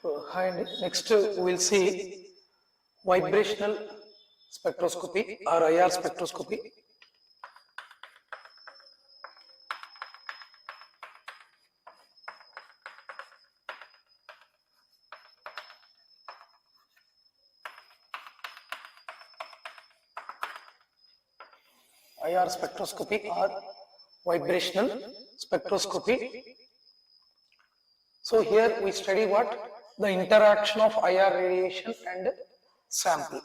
And next we will see vibrational spectroscopy or IR spectroscopy. IR spectroscopy or vibrational spectroscopy. So here we study what? The interaction of IR radiation and sample.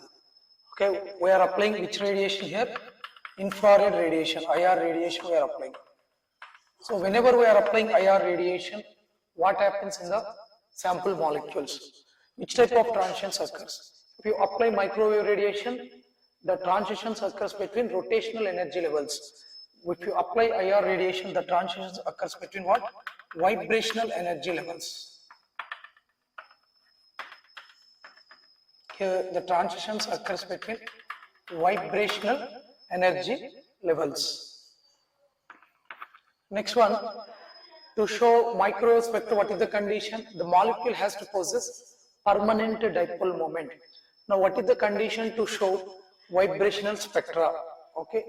Okay, we are applying which radiation here? Infrared radiation, IR radiation we are applying. So whenever we are applying IR radiation, what happens in the sample molecules? Which type of transitions occurs? If you apply microwave radiation, the transitions occurs between rotational energy levels. If you apply IR radiation, the transitions occurs between what? Vibrational energy levels. Here the transitions occurs between vibrational energy levels. Next one, to show microwave spectrum, what is the condition? The molecule has to possess permanent dipole moment. Now what is the condition to show vibrational spectra? Okay,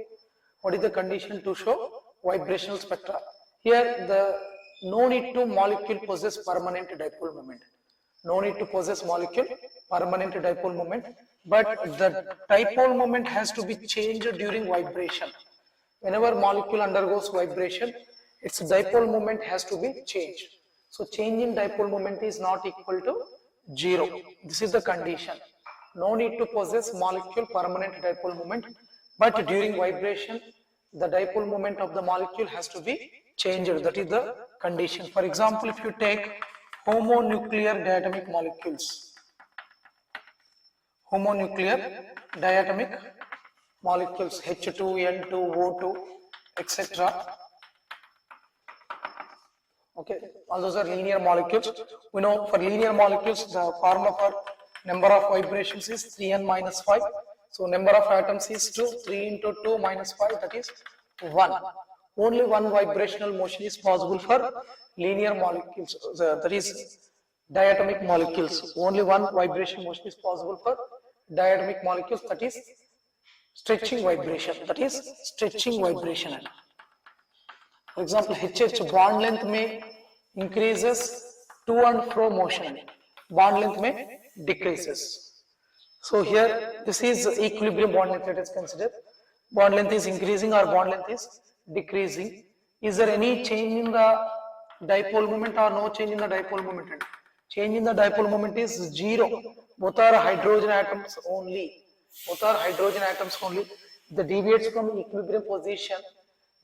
what is the condition to show vibrational spectra? Here the no need to molecule possess permanent dipole moment. No need to possess molecule permanent dipole moment, but the dipole moment has to be changed during vibration. Whenever molecule undergoes vibration, its dipole moment has to be changed. So change in dipole moment is not equal to 0. This is the condition. No need to possess molecule permanent dipole moment, but during vibration, the dipole moment of the molecule has to be changed. That is the condition. For example, if you take homonuclear diatomic molecules, homonuclear diatomic molecules H2, N2, O2, etc. Okay, all those are linear molecules. We know for linear molecules, the formula for number of vibrations is 3n minus 5. So number of atoms is 2. 3 into 2 minus 5, that is 1. Only one vibrational motion is possible for linear molecules, that is diatomic molecules. Only one vibration motion is possible for diatomic molecules, that is stretching vibration. That is stretching vibration. For example, HH bond length may increases to and fro motion. Bond length may decreases. So here this is equilibrium bond length. Let us consider bond length is increasing or bond length is decreasing. Is there any change in the dipole moment or no change in the dipole moment? Change in the dipole moment is 0. Both are hydrogen atoms only. Both are hydrogen atoms only. If the deviates from equilibrium position,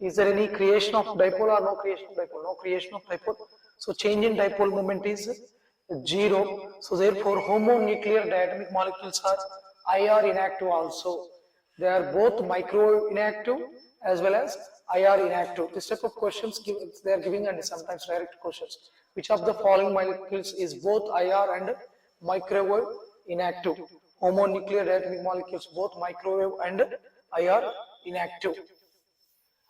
is there any creation of dipole or no creation of dipole? No creation of dipole. So change in dipole moment is 0. So therefore homonuclear diatomic molecules are IR inactive also. They are both microwave inactive as well as IR inactive. This type of questions they are giving, and sometimes direct questions. Which of the following molecules is both IR and microwave inactive? Homonuclear diatomic molecules, both microwave and IR inactive.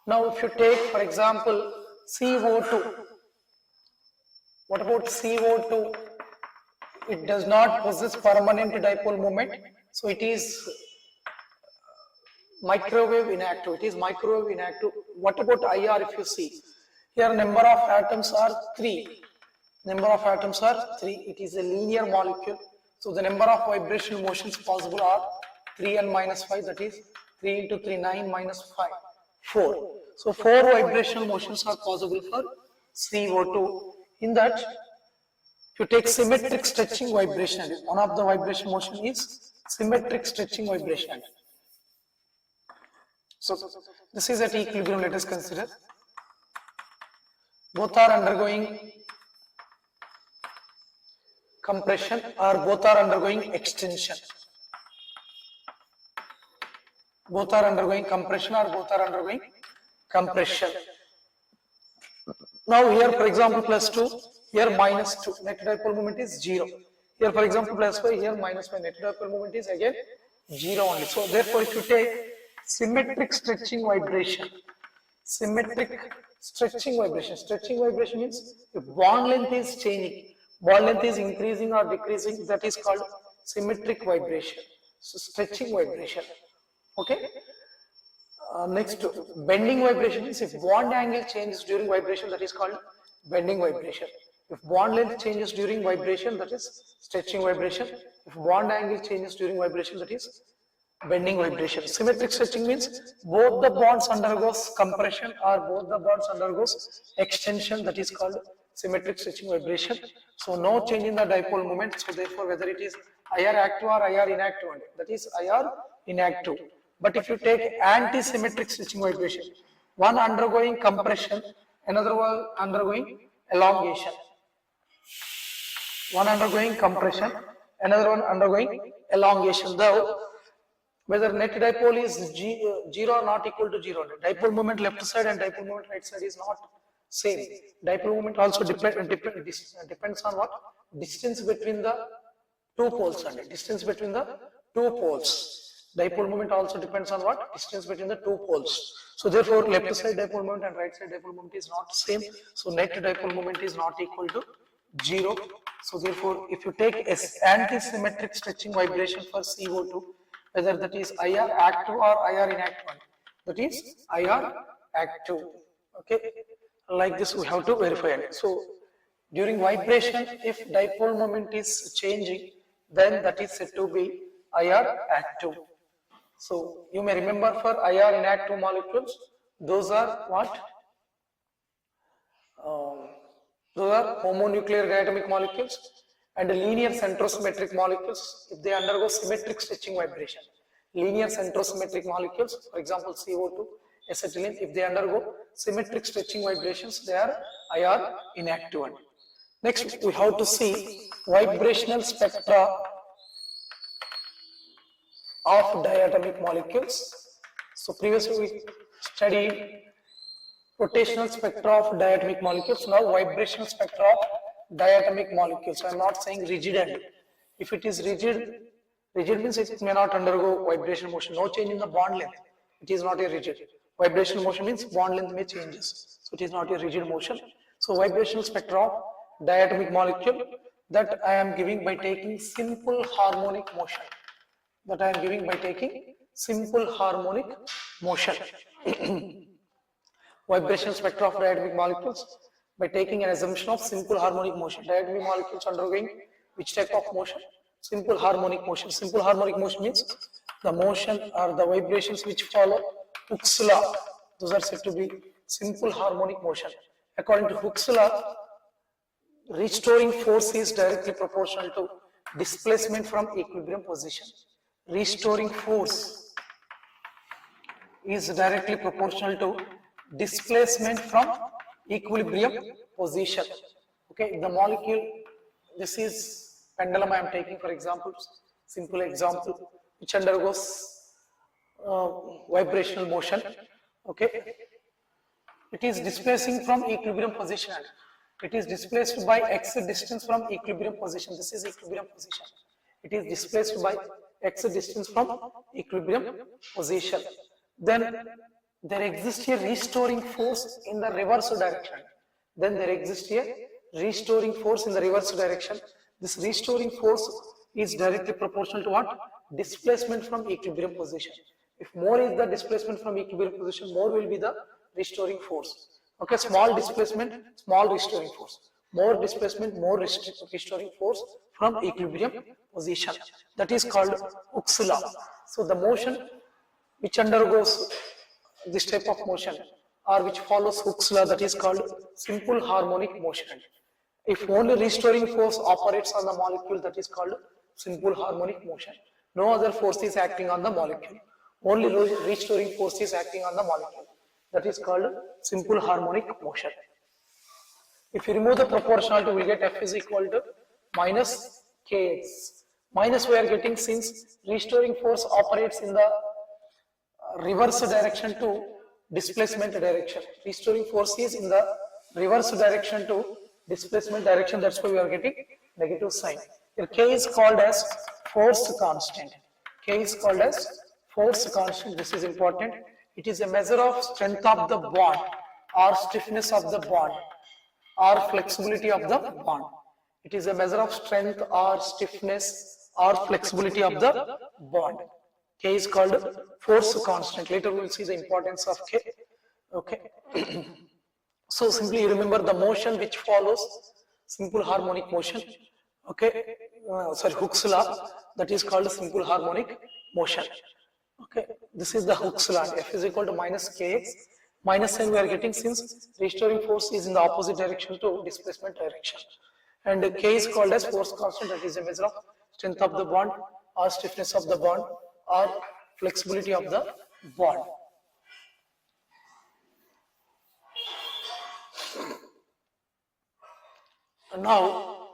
Now if you take for example CO2, what about CO2? It does not possess permanent dipole moment, so it is microwave inactive. It is microwave inactive. What about IR? If you see here, number of atoms are 3. Number of atoms are 3. It is a linear molecule, so the number of vibrational motions possible are 3n minus 5. That is 3 into 3, 9 minus 5, 4. So 4 vibrational motions are possible for CO2. In that, if you take symmetric stretching vibration, one of the vibration motion is symmetric stretching vibration. So this is at equilibrium. Let us consider both are undergoing compression or both are undergoing extension. Both are undergoing compression or both are undergoing compression. Now here for example plus 2, here minus 2, net dipole moment is 0. Here for example plus 5, here minus 5, net dipole moment is again 0 only. So therefore if you take symmetric stretching vibration, symmetric stretching vibration means if bond length is changing, bond length is increasing or decreasing, that is called symmetric vibration. So stretching vibration. Okay. Next, bending vibration is if bond angle changes during vibration, that is called bending vibration. If bond length changes during vibration, that is stretching vibration. If bond angle changes during vibration, that is bending vibration. Symmetric stretching means both the bonds undergoes compression or both the bonds undergoes extension, that is called symmetric stretching vibration. So no change in the dipole moment. So therefore whether it is IR active or IR inactive, that is IR inactive. But if you take anti-symmetric stretching vibration, one undergoing compression, another one undergoing elongation. One undergoing compression, another one undergoing elongation. Though whether net dipole is 0 or not equal to 0. Dipole moment left side and dipole moment right side is not same. Dipole moment also depends on what? Distance between the two poles. Distance between the two poles. Dipole moment also depends on what? Distance between the two poles. So therefore left side dipole moment and right side dipole moment is not same. So net dipole moment is not equal to 0. So therefore if you take anti-symmetric stretching vibration for CO2, whether that is IR active or IR inactive, that is IR active. Okay, like this we have to verify it. So during vibration, if dipole moment is changing, then that is said to be IR active. So you may remember for IR inactive molecules, those are what? Those are homonuclear diatomic molecules and linear centrosymmetric molecules if they undergo symmetric stretching vibration. Linear centrosymmetric molecules, for example CO2, acetylene, if they undergo symmetric stretching vibrations, they are IR inactive. Next, we have to see vibrational spectra of diatomic molecules. So previously we studied rotational spectra of diatomic molecules. Now vibrational spectra of diatomic molecules. I am not saying rigid end. If it is rigid means it may not undergo vibration motion. No change in the bond length. It is not a rigid. Vibration motion means bond length may changes. So it is not a rigid motion. So vibrational spectra of diatomic molecule that I am giving by taking simple harmonic motion. That I am giving by taking simple harmonic motion. Vibrational spectra of diatomic molecules by taking an assumption of simple harmonic motion. Diatomic molecules undergoing which type of motion? Simple harmonic motion. Simple harmonic motion means the motion or the vibrations which follow Hooke's law. Those are said to be simple harmonic motion. According to Hooke's law, restoring force is directly proportional to displacement from equilibrium position. Restoring force is directly proportional to displacement from equilibrium position. Okay, the molecule, this is pendulum I am taking for example, simple example, which undergoes vibrational motion. Okay, it is displacing from equilibrium position. It is displaced by x distance from equilibrium position. This is equilibrium position. It is displaced by x distance from equilibrium position. Then there exists a restoring force in the reverse direction. Then there exists a restoring force in the reverse direction. This restoring force is directly proportional to what? Displacement from equilibrium position. If more is the displacement from equilibrium position, more will be the restoring force. Okay, small displacement, small restoring force. More displacement, more restoring force from equilibrium position. That is called Hooke's law. So the motion which undergoes this type of motion or which follows Hooke's law, that is called simple harmonic motion. If only restoring force operates on the molecule, that is called simple harmonic motion. No other force is acting on the molecule. Only restoring force is acting on the molecule. That is called simple harmonic motion. If you remove the proportionality, we will get F is equal to minus Kx. Minus we are getting since restoring force operates in the reverse direction to displacement direction. Restoring force is in the reverse direction to displacement direction. That's why we are getting negative sign. Here K is called as force constant. K is called as force constant. This is important. It is a measure of strength of the bond or stiffness of the bond or flexibility of the bond. It is a measure of strength or stiffness or flexibility of the bond. K is called force constant. Later we will see the importance of K. Okay. So simply remember the motion which follows simple harmonic motion. Okay. Hooke's law, that is called simple harmonic motion. Okay. This is the Hooke's law. F is equal to minus Kx. Minus sign we are getting since restoring force is in the opposite direction to displacement direction. And K is called as force constant, that is a measure of strength of the bond or stiffness of the bond or flexibility of the bond. And now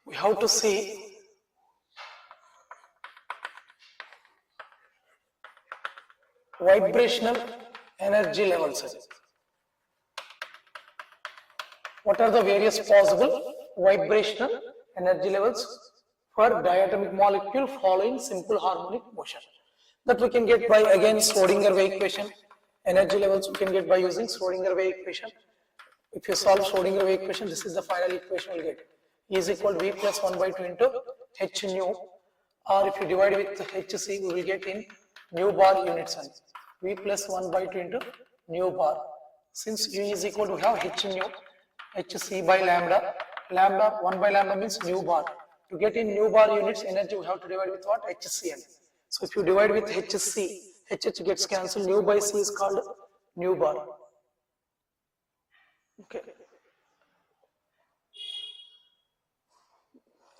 we have to see vibrational energy levels. What are the various possible vibrational energy levels for diatomic molecule following simple harmonic motion? That we can get by again Schrodinger wave equation. Energy levels we can get by using Schrodinger wave equation. If you solve Schrodinger wave equation, this is the final equation we'll get. E is equal to V plus 1 by 2 into H nu, or if you divide with Hc, we will get in nu bar units. V plus 1 by 2 into nu bar. Since U is equal to, we have H nu, Hc by lambda. Lambda, 1 by lambda means nu bar. To get in nu bar units energy, we have to divide with what? Hcn. So if you divide with Hc, Hh gets cancelled, nu by C is called nu bar. Okay.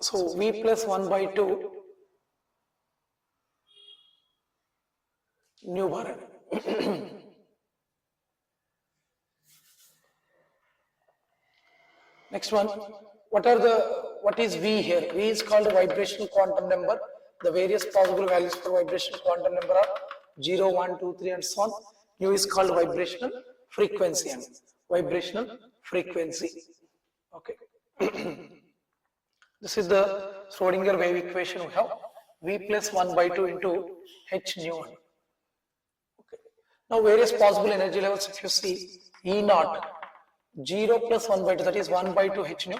So V plus 1 by 2 nu bar. Next one, what is V here? V is called a vibrational quantum number. The various possible values for vibrational quantum number are 0, 1, 2, 3 and so on. U is called vibrational frequency. Vibrational frequency. Okay. This is the Schrodinger wave equation we have. V plus 1 by 2 into H nu. Okay. Now various possible energy levels, if you see, E naught, 0 plus 1 by 2, that is 1 by 2 H nu.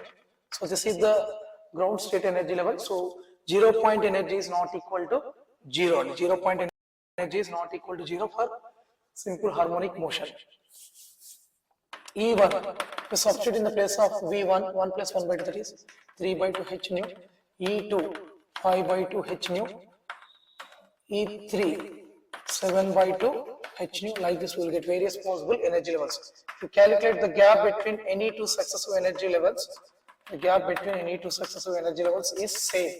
So this is the ground state energy level. So 0 point energy is not equal to 0. 0 point energy is not equal to 0 for simple harmonic motion. E1, we substitute in the place of V1, 1 plus 1 by 2, that is 3 by 2 H nu. E2, 5 by 2 H nu. E3, 7 by 2 H nu. Like this we will get various possible energy levels. To calculate the gap between any two successive energy levels, the gap between any two successive energy levels is same.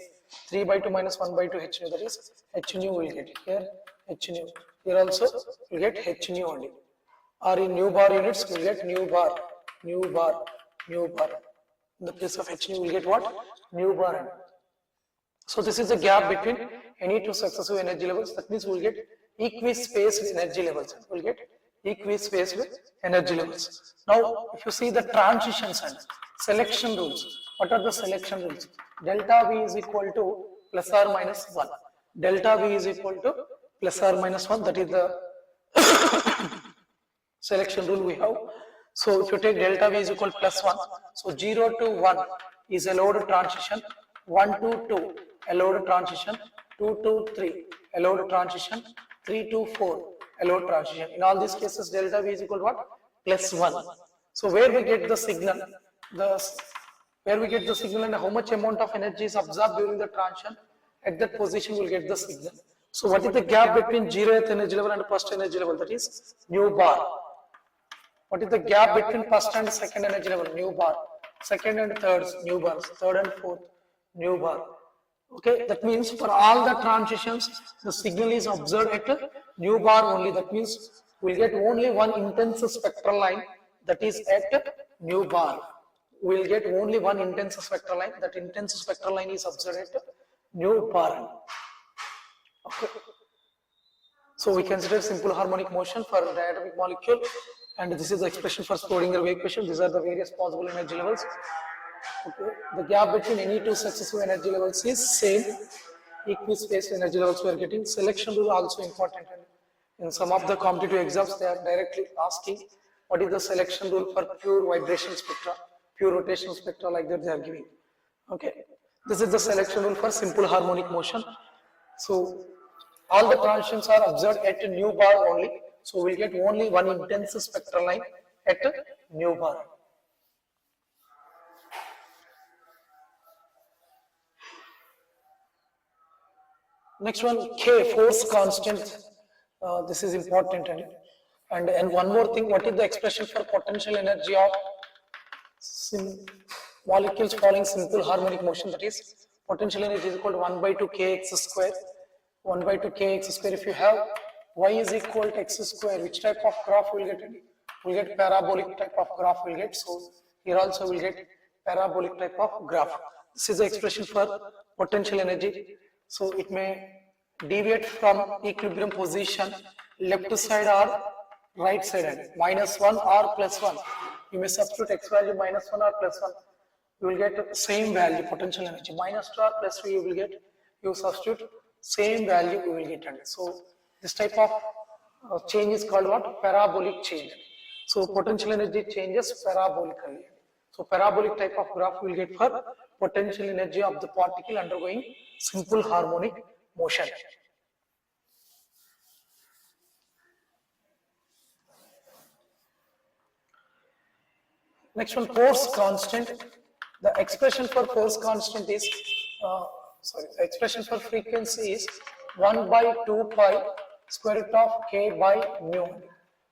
3 by 2 minus 1 by 2 H nu, that is H nu we will get here, H nu. Here also we will get H nu only. Or in nu bar units, we will get nu bar, nu bar, nu bar. In the place of H nu, we will get what? Nu bar. So this is the gap between any two successive energy levels. That means we will get equispaced energy levels. We will get equispaced energy levels. Now, if you see the transitions and selection rules, what are the selection rules? Delta V is equal to plus or minus 1. Delta V is equal to plus or minus 1. That is the selection rule we have. So if you take delta V is equal to plus 1, so 0 to 1 is allowed transition, 1 to 2 allowed transition, 2 to 3 allowed transition, 3 to 4 allowed transition. In all these cases delta V is equal to what? Plus 1. So where we get the signal, and how much amount of energy is absorbed during the transition, at that position we'll get the signal. So what is the gap between 0th energy level and first energy level? That is nu bar. What is the gap between first and second energy level? Nu bar. Second and third, nu bars. Third and fourth, nu bar. Okay, that means for all the transitions, the signal is observed at nu bar only. That means we'll get only one intense spectral line, that is at nu bar. We'll get only one intense spectral line. That intense spectral line is observed at nu bar. Okay. So we consider simple harmonic motion for diatomic molecule, and this is the expression for Schrodinger wave equation. These are the various possible energy levels. Okay. The gap between any two successive energy levels is same. Equispaced energy levels we are getting. Selection rule also important. In some of the competitive exams, they are directly asking what is the selection rule for pure vibration spectra, pure rotational spectra, like that they are giving. Okay, this is the selection rule for simple harmonic motion. So all the transitions are observed at a nu bar only. So we'll get only one intense spectral line at a nu bar. Next one, K, force constant. This is important. And one more thing, what is the expression for potential energy of molecules following simple harmonic motion? That is, potential energy is equal to 1 by 2 kx square. 1 by 2 kx square. If you have y is equal to x square, which type of graph will get? We'll get parabolic type of graph will get. So here also we'll get parabolic type of graph. This is the expression for potential energy. So it may deviate from equilibrium position left side or right side, and -1 or +1. You may substitute x value -1 or +1. You will get same value potential energy. -2 or +3 you will get. You substitute same value you will get. So this type of change is called what? Parabolic change. So potential energy changes parabolically. So parabolic type of graph we will get for potential energy of the particle undergoing simple harmonic motion. Next one, force constant. The expression for force constant is, the expression for frequency is 1 by 2 pi square root of k by mu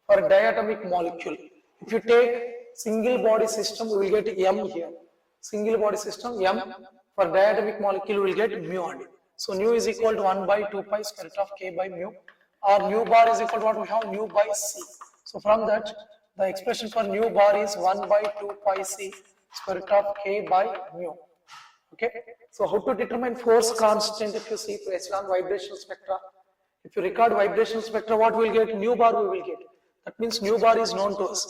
for a diatomic molecule. If you take single body system, we will get m here. Single body system, m. For diatomic molecule, we will get mu only. So nu is equal to 1 by 2 pi square root of k by mu. Or nu bar is equal to what we have? Nu by c. So from that, the expression for nu bar is 1 by 2 pi c square root of k by mu. Okay. So how to determine force constant? If you see based on vibrational spectra, if you record vibrational spectra, what we will get? Nu bar we will get. That means nu bar is known to us.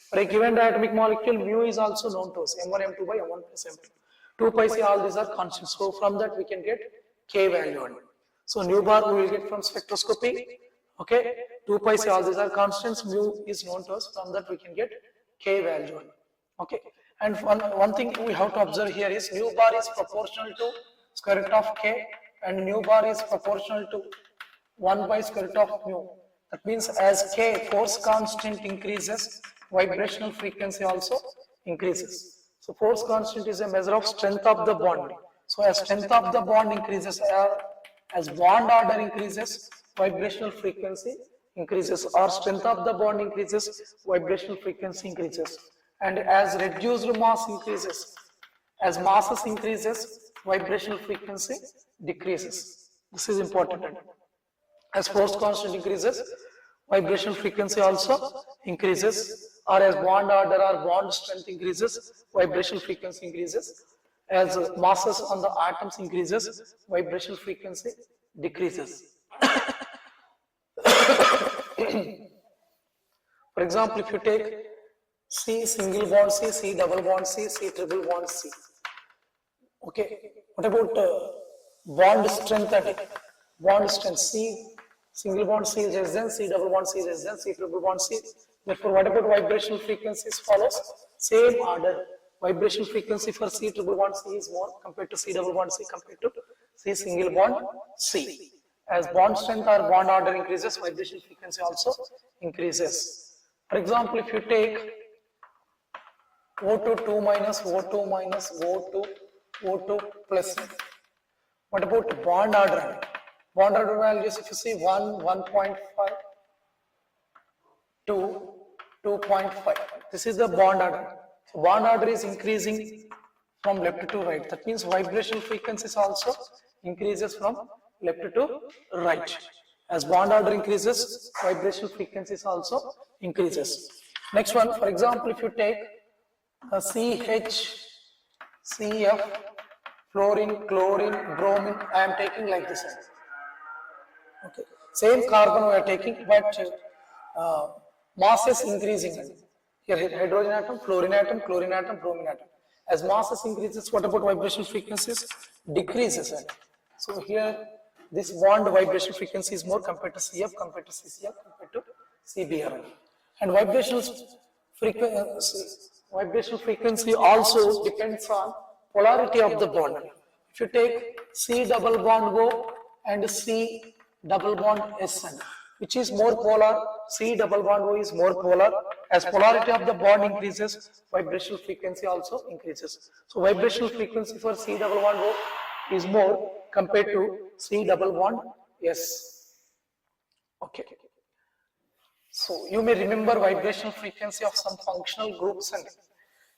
For a given diatomic molecule, mu is also known to us. M1, M2 by M1 plus M2. 2 pi c, all these are constants. So from that we can get k value only. So nu bar we will get from spectroscopy. Okay. 2 pi c, all these are constants. Mu is known to us. From that we can get k value only. Okay. And one thing we have to observe here is nu bar is proportional to square root of k, and nu bar is proportional to 1 by square root of mu. That means as k, force constant increases, vibrational frequency also increases. So force constant is a measure of strength of the bond. So as strength of the bond increases, as bond order increases, vibrational frequency increases, or strength of the bond increases, vibrational frequency increases. And as reduced mass increases, as masses increases, vibrational frequency decreases. This is important. As force constant increases, vibrational frequency also increases, or as bond order or bond strength increases, vibrational frequency increases. As masses on the atoms increases, vibrational frequency decreases. For example, if you take C single bond C, C double bond C, C triple bond C. Okay, what about bond strength? Bond strength, C single bond C is less than, C double bond C is less than, C triple bond C. Therefore, what about vibrational frequencies follows? Same order. Vibrational frequency for C triple bond C is more compared to C double bond C compared to C single bond C. As bond strength or bond order increases, vibration frequency also increases. For example, if you take O2 2 minus, O2 minus, O2, O2 plus. What about bond order? Bond order values, if you see 1, 1.5, 2, 2.5. This is the bond order. So bond order is increasing from left to right. That means vibrational frequencies also increases from left to right. As bond order increases, vibrational frequencies also increases. Next one, for example, if you take CH, CF, fluorine, chlorine, bromine, I am taking like this. Okay. Same carbon we are taking, but mass is increasing. Here hydrogen atom, chlorine atom, bromine atom. As masses increases, what about vibration frequencies? Decreases. So here this bond vibration frequency is more compared to CF, compared to CCF, compared to CBr. And vibrational frequency also depends on polarity of the bond. If you take C double bond O and C double bond SN, which is more polar? C double bond O is more polar. As polarity of the bond increases, vibrational frequency also increases. So vibrational frequency for C double bond O is more compared to C double bond S. Okay. So you may remember vibrational frequency of some functional groups, and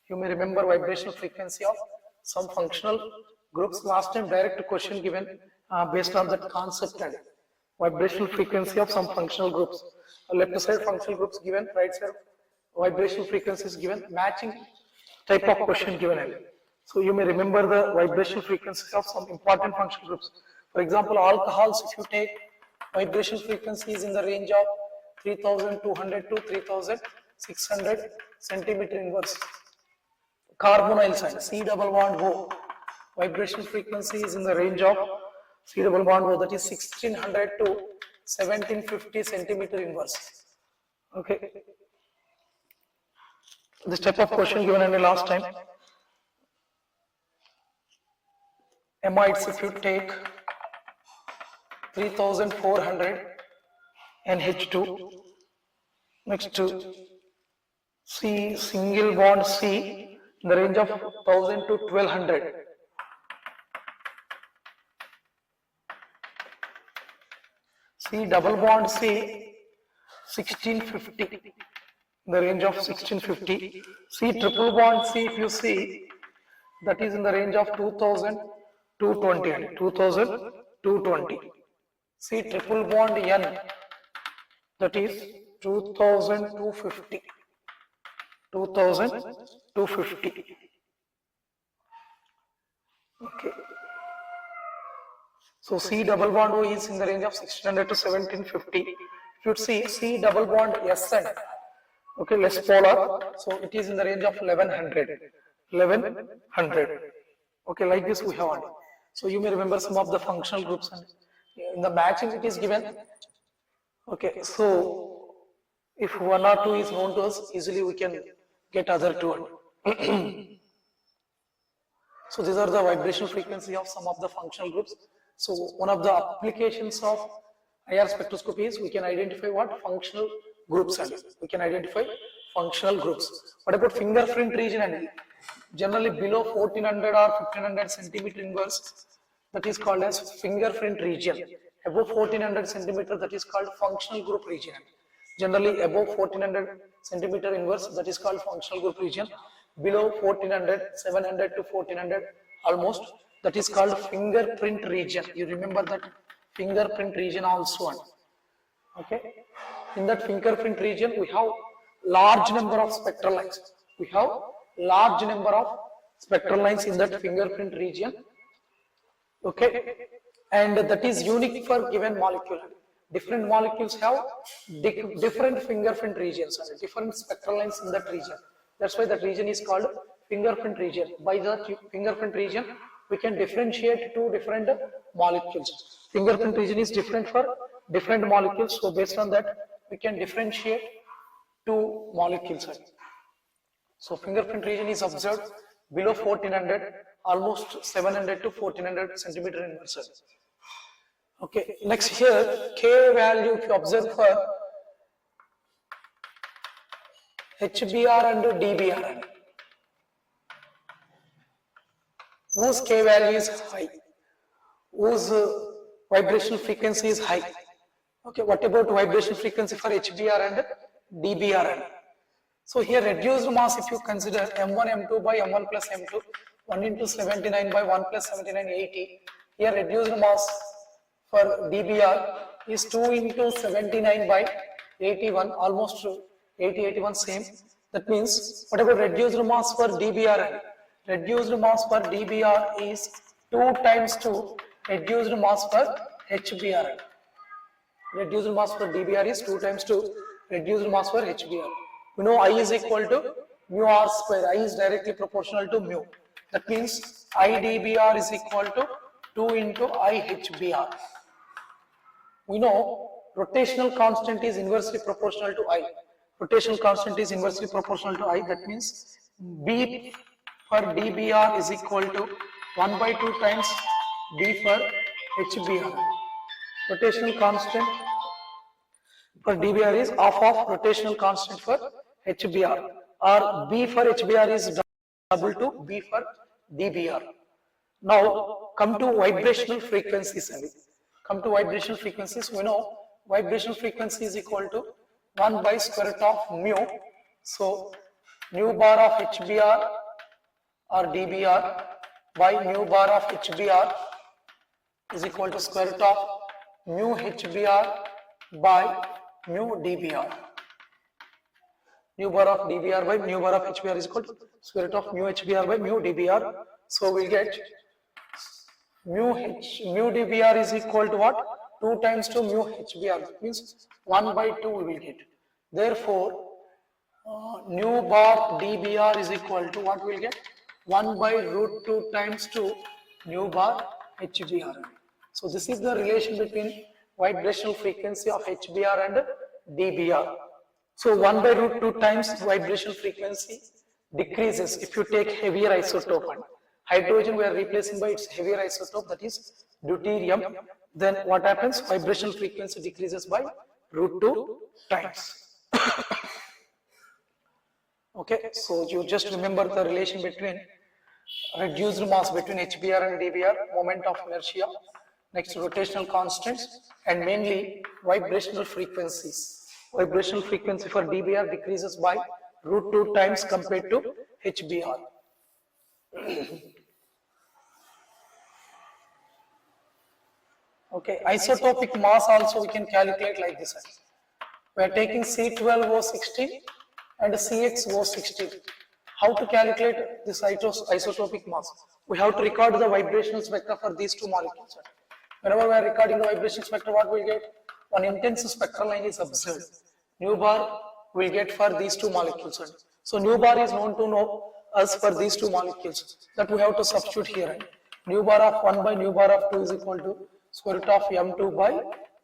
you may remember vibrational frequency of some functional groups. Last time direct question given based on that concept, and vibrational frequency of some functional groups. Left side functional groups given, right side vibrational frequency is given, matching type of question given. So you may remember the vibrational frequency of some important functional groups. For example, alcohols, if you take vibration frequency is in the range of 3200 to 3600 centimeter inverse. Carbonyl, C double bond O, vibration frequency is in the range of C double bond O, that is 1600 to 1750 centimeter inverse. Okay. This type of question given in the last time. Amides, if you take 3400 NH2, next to C single bond C in the range of 1000 to 1200. C double bond C 1650 in the range of 1650. C triple bond C, if you see, that is in the range of 2220. 2220. C triple bond N, that is 2250. 2250. Okay. So C double bond O is in the range of 1600 to 1750. If you see C double bond SN, okay, less polar, so it is in the range of 1100. 1100. Okay, like this we have one. So you may remember some of the functional groups, and in the matching it is given. Okay, so if one or two is known to us, easily we can get other two. So these are the vibrational frequency of some of the functional groups. So one of the applications of IR spectroscopy is we can identify what? Functional groups, and we can identify functional groups. What about fingerprint region? And generally below 1400 or 1500 centimeter inverse, that is called as fingerprint region. Above 1400 centimeter, that is called functional group region. Generally above 1400 centimeter inverse, that is called functional group region. Below 1400, 700 to 1400 almost, that is called fingerprint region. You remember that fingerprint region also. Okay. In that fingerprint region, we have large number of spectral lines. We have large number of spectral lines in that fingerprint region. Okay. And that is unique for given molecule. Different molecules have different fingerprint regions and different spectral lines in that region. That's why that region is called fingerprint region. By that fingerprint region, we can differentiate two different molecules. Fingerprint region is different for different molecules. So based on that, we can differentiate two molecules. So fingerprint region is observed below 1400, almost 700 to 1400 centimeter inverse. Okay, next here, K value if you observe for HBr and DBr, whose K value is high, whose vibrational frequency is high. Okay, what about vibration frequency for HBr and DBr? So here reduced mass, if you consider M1 M2 by M1 plus M2, 1 into 79 by 1 plus 79, 80. Here reduced mass for DBr is 2 into 79 by 81, almost 80, 81 same. That means, what about reduced mass for DBr? Reduced mass for DBr is 2 times 2 reduced mass for HBr. Reduced mass for DBr is 2 times 2 reduced mass for HBr. We know I is equal to mu r square. I is directly proportional to mu. That means IDBr is equal to 2 into IHBr. We know rotational constant is inversely proportional to I. Rotational constant is inversely proportional to I. That means B for dBr is equal to 1 by 2 times B for HBr. Rotational constant for dBr is half of rotational constant for HBr, or B for HBr is double to B for dBr. Now come to vibrational frequencies. Come to vibrational frequencies. We know vibrational frequency is equal to 1 by square root of mu. So mu bar of HBr or dBr by mu bar of HBr is equal to square root of mu HBr by mu dBr. Mu bar of dBr by mu bar of HBr is equal to square root of mu HBr by mu dBr. So we'll get mu dBr is equal to what? 2 times to mu HBr, means 1 by 2 we will get. Therefore, nu bar dBr is equal to what we will get? 1 by root 2 times to nu bar HBr. So this is the relation between vibrational frequency of HBr and dBr. So 1 by root 2 times vibrational frequency decreases if you take heavier isotope. And hydrogen we are replacing by its heavier isotope, that is deuterium. Then what happens? Vibrational frequency decreases by root 2 times. Okay, so you just remember the relation between reduced mass between HBr and dBr, moment of inertia, next rotational constants, and mainly vibrational frequencies. Vibrational frequency for dBr decreases by root 2 times compared to HBr. Okay, isotopic mass also we can calculate like this. We are taking C12O16 and CXO16. How to calculate this isotopic mass? We have to record the vibrational spectra for these two molecules. Whenever we are recording the vibrational spectra, what we will get? One intense spectral line is observed. Nu bar we will get for these two molecules. So nu bar is known to know us for these two molecules, that we have to substitute here. Nu bar of 1 by nu bar of 2 is equal to square root of m2 by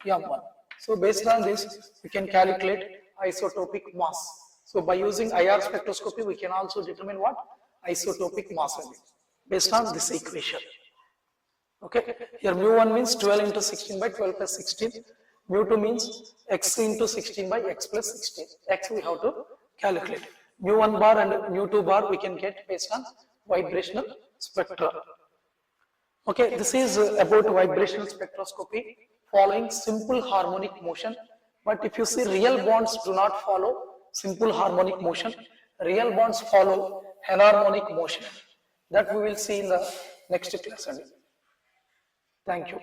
m1. So based on this, we can calculate isotopic mass. So by using IR spectroscopy, we can also determine what? Isotopic mass based on this equation. Okay, here mu1 means 12 into 16 by 12 plus 16. Mu2 means x into 16 by x plus 16. X we have to calculate. Mu1 bar and mu2 bar we can get based on vibrational spectra. Okay, this is about vibrational spectroscopy following simple harmonic motion. But if you see, real bonds do not follow simple harmonic motion. Real bonds follow enharmonic motion. That we will see in the next class. Thank you.